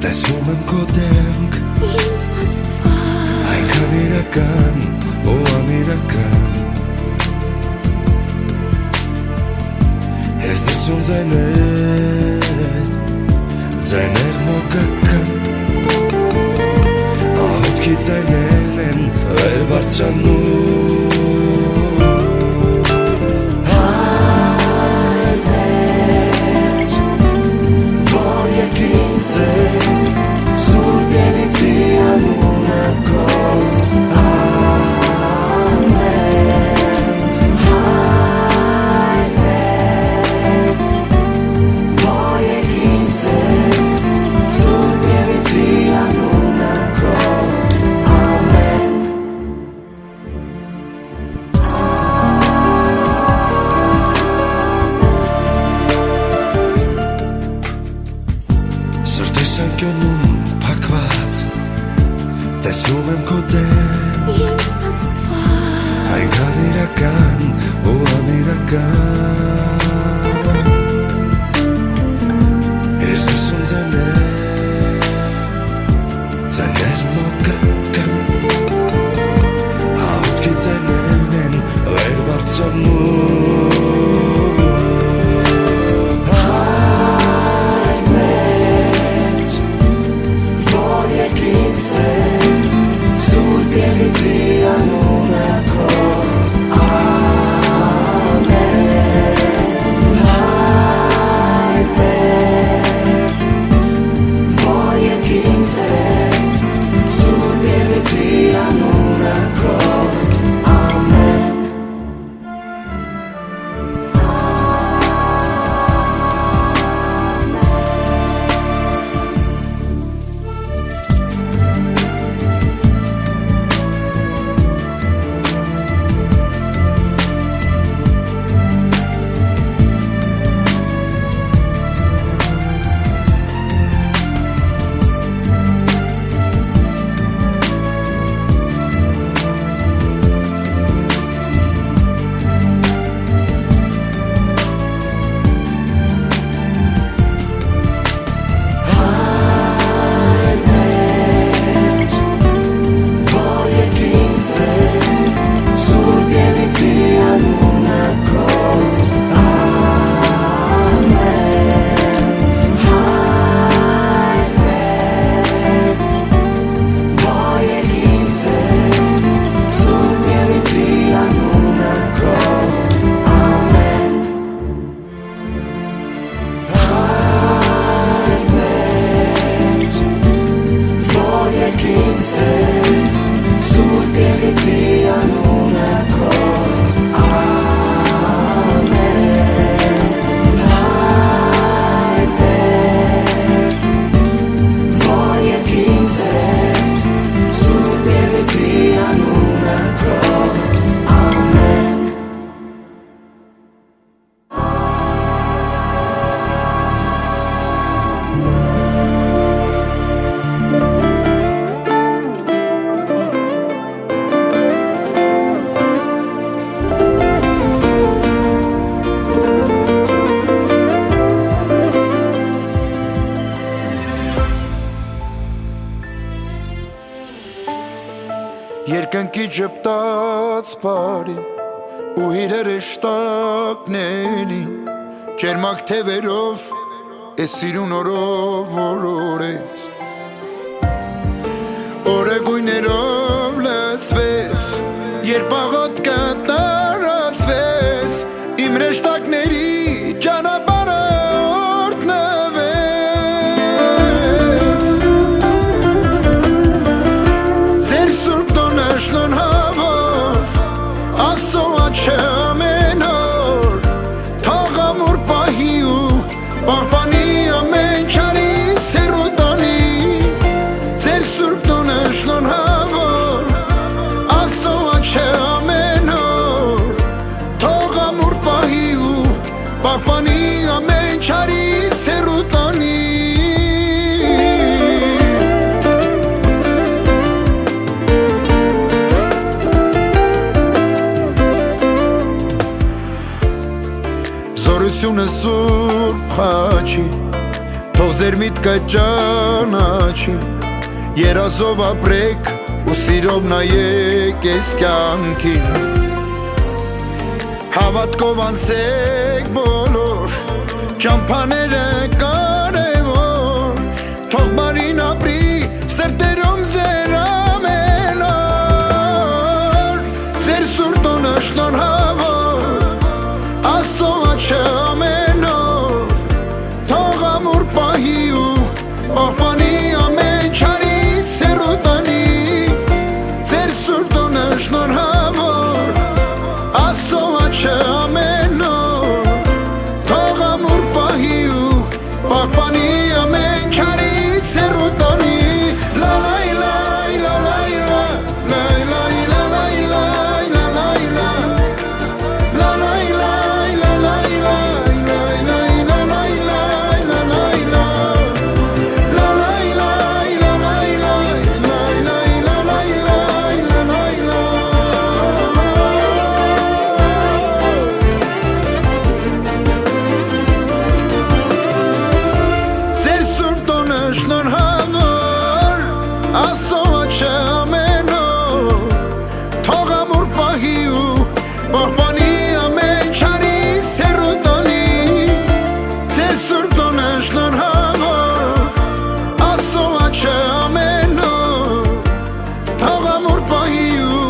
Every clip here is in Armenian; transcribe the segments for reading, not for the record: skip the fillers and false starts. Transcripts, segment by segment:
Տեսնում եմ քո դեմք Իմ Աստված այնքան իրական ու անիրական Ես լսում ձայներ մոգական Ահոտքի ձայներն են վեր բարձրանում Սրտիս անկյունում փակված Տեսնում եմ քո դեմ Իմ Աստված Այնքան իրական ու անիրական Ես լսում ձայներ մոգական Ահոտքի ձայներն են վեր բարձրանում Երկնքի ճպտաց բարին ու իրեր շտակներին Ջերմակ թևերով ես սիրուն օրով որորեց Օրեգույներով լսվես երբ աղոտքը տարածվես Իմ ռեշտակների ճանապարհը օրհնվեց Ձեր սուրբ տոնը շնորհավոր Աստծո աչքը ամեն օր Թաղ ամուր պահի ու պահպանի ամեն չարի կճանաչի երազով ապրեք ու սիրով նայեք ես կյանքին Հավատքով անցեք բոլոր ճամփաները կարևոր թող բարին ապրի սրտերում ձեր ամեն օր ձեր սուրտոնը շնորհավոր Աստծո աչքը ամեն օր թող ամուր պահի ու պահպանի ամեն չարից հեռու տանի ձեր սուրտոնը շնորհավոր Աստծո աչքը ամեն օր թող ամուր պահի ու պահպանի ամեն չարից հեռու տանի լա լա լա լա լա լա լա լա լա լա լա Շնորհավոր Աստծո աչքը ամեն օր թող ամուր պահի ու պահպանի ամեն չարից հեռու տանի ձեր սուրբ տոնը շնորհավոր Աստծո աչքը ամեն օր թող ամուր պահի ու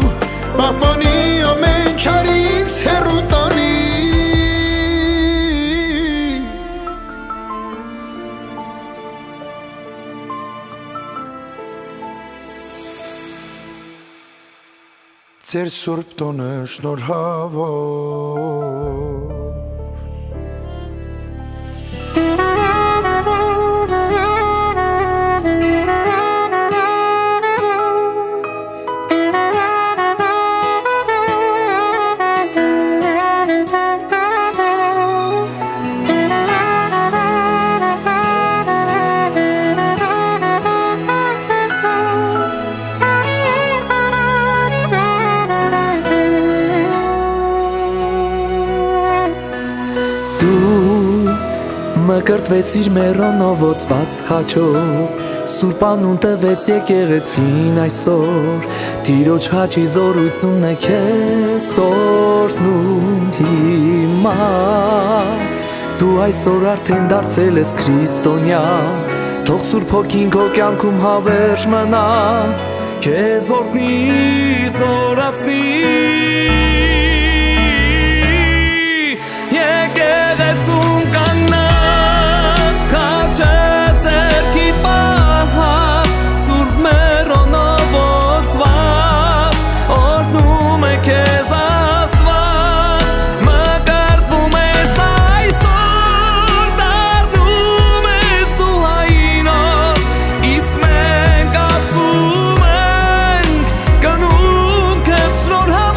պահպանի ամեն չարից հեռու տանի Ձեր սուրբ տոնը շնորհավոր Մկրտվեցիր մեռոնովոծված հաչով Սուրբանուն տվեց եկեղեցին այսօր Տիրոջ հաչի զորությունը քեզ օրհնում հիմա Դու այսօր արդեն դարձել ես քրիստոնյա Թող Սուրբ Հոգին քո կյանքում հավերժ մնա Քեզ օրհնի զորացնի Եկեղեցում կանգնած քաչե ձեռքիդ պահած Սուրբ մեռոնովոծված օրհնում է քեզ Աստված Մկրտվում ես այսօր դառնում ես դու հայինով Իսկ մենք ասում ենք գնում քեզ շնորհավոր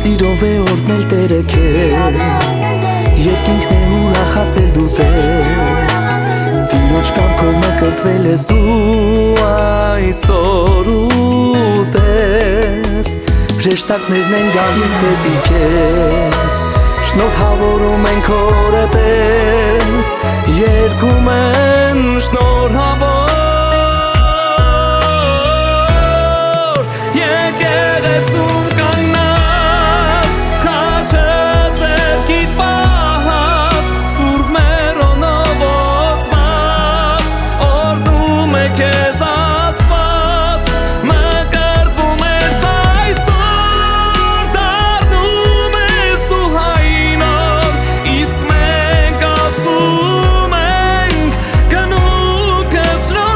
Սիրով է օրհնել Տերը քեզ Երկինքն է ուրախացել դու տես Տիրոջ կամքով մկրտվել ես դու այսօր ուտես Հրեշտակներն են գալիս դեպի քեզ Շնորհավորում են քորը տես Երգում են շնորհավոր Եկեղեցում կանգնած քաչե ձեռքիդ պահած Սուրբ մեռոնովոծված օրհնում է քեզ Աստված Մկրտվում ես այսօր դառնում ես դու հայինով Իսկ մենք ասում ենք գնում քեզ շնորհավոր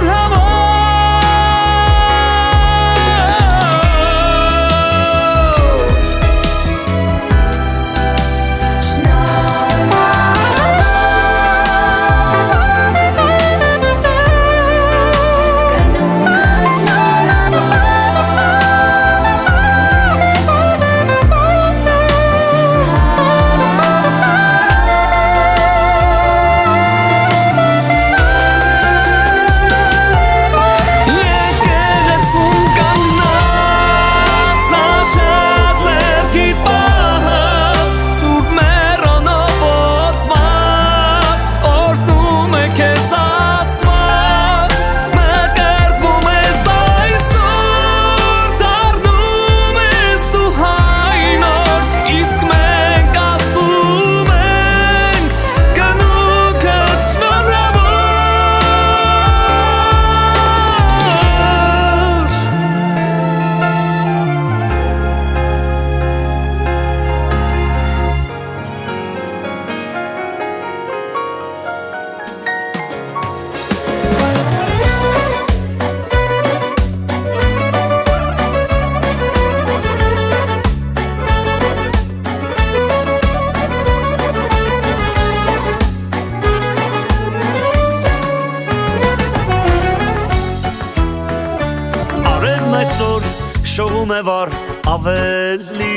այսօր շողում է վար ավելի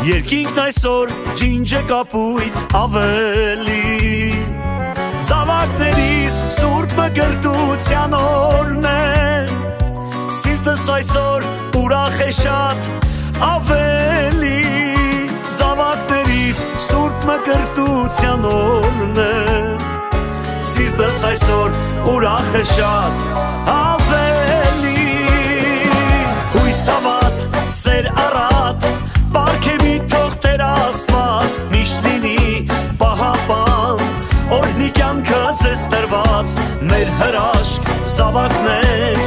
Երկինքն այսօր ջինջ է կապույտ ավելի Զավակներիս սուրբ մկրտության օրն է Սիրտս այսօր ուրախ է շատ ավելի Զավակներիս սուրբ մկրտության օրն է Սիրտս այսօր ուրախ է շատ ավելի Հույս ավատ, սեր առատ Պարգևի թող Տեր Աստված Միշտ լինի պահապան Օրհնի կյանքը ձեզ տրված Մեր հրաշք զավակներ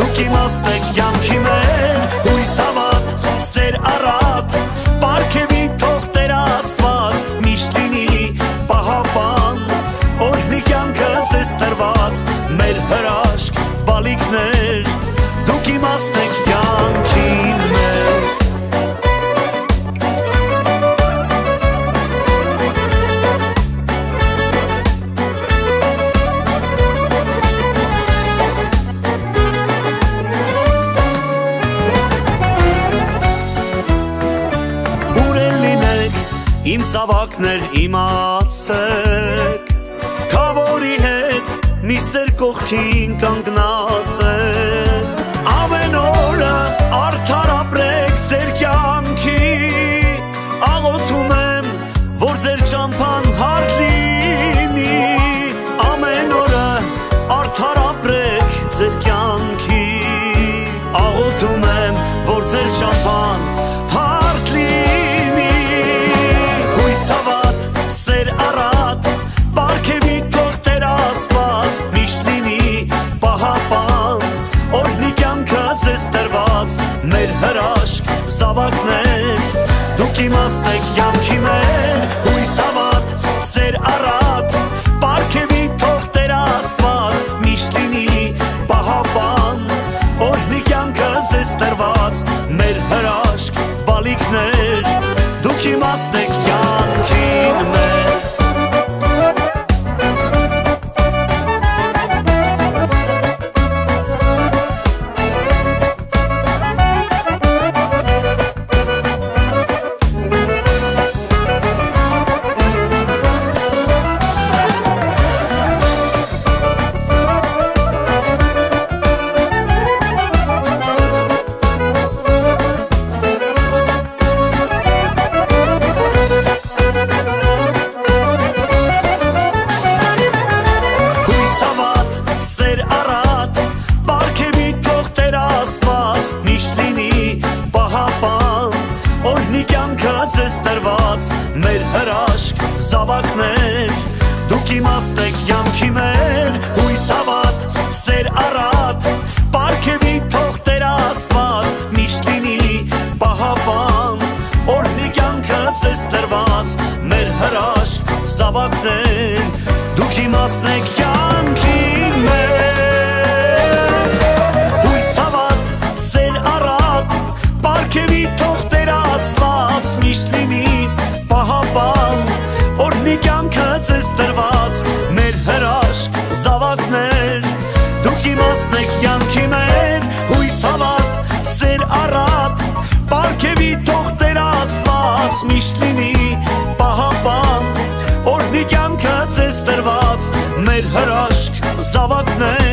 Դուք իմաստ եք կյանքի մեր Հույս ավատ, սեր առատ Պարգևի թող Տեր Աստված Միշտ լինի պահապան Օրհնի կյանքը ձեզ տրված Մեր հրաշք բալիկներ Դուք իմաստ եք կյանքի մեր Իմ զավակներ իմացեք Քավորի հետ մի սեր կողքին կանգնած է Ամեն օրը արդար ապրեք ձեր կյանքի Աղոթում եմ, որ ձեր ճամփան հարթ լինի Ամեն օրը արդար ապրեք ձեր կյանքի Աղոթում եմ, որ ձեր ճամփան հարթ լինի Պարգևի թող Տեր Աստված Միշտ լինի պահապան Օրհնի կյանքը ձեզ տրված Մեր հրաշք զավակներ Դուք իմաստ եք կյանքի մեր Հույս ավատ, սեր առատ Պարգևի թող Տեր Աստված Միշտ լինի պահապան Օրհնի կյանքը ձեզ տրված Մեր հրաշք բալիկներ Դուք իմաստ եք կյանքին մեր Մեր հրաշք զավակներ Դուք իմաստ եք կյանքի մեր Հույս ավատ, սեր առատ Պարգևի թող Տեր Աստված Միշտ լինի պահապան Օրհնի կյանքը ձեզ տրված Մեր հրաշք զավակներ Դուք իմաստ եք կյանքի մեր Հույս ավատ, սեր առատ Պարգևի թող Տեր Աստված Միշտ լինի պահապան Օրհնի կյանքը ձեզ տրված Մեր հրաշք զավակներ Դուք իմաստ եք կյանքի մեր Հույս ավատ, սեր առատ Պարգևի թող Տեր Աստված Միշտ լինի պահապան Օրհնի կյանքը ձեզ տրված Մեր հրաշք զավակներ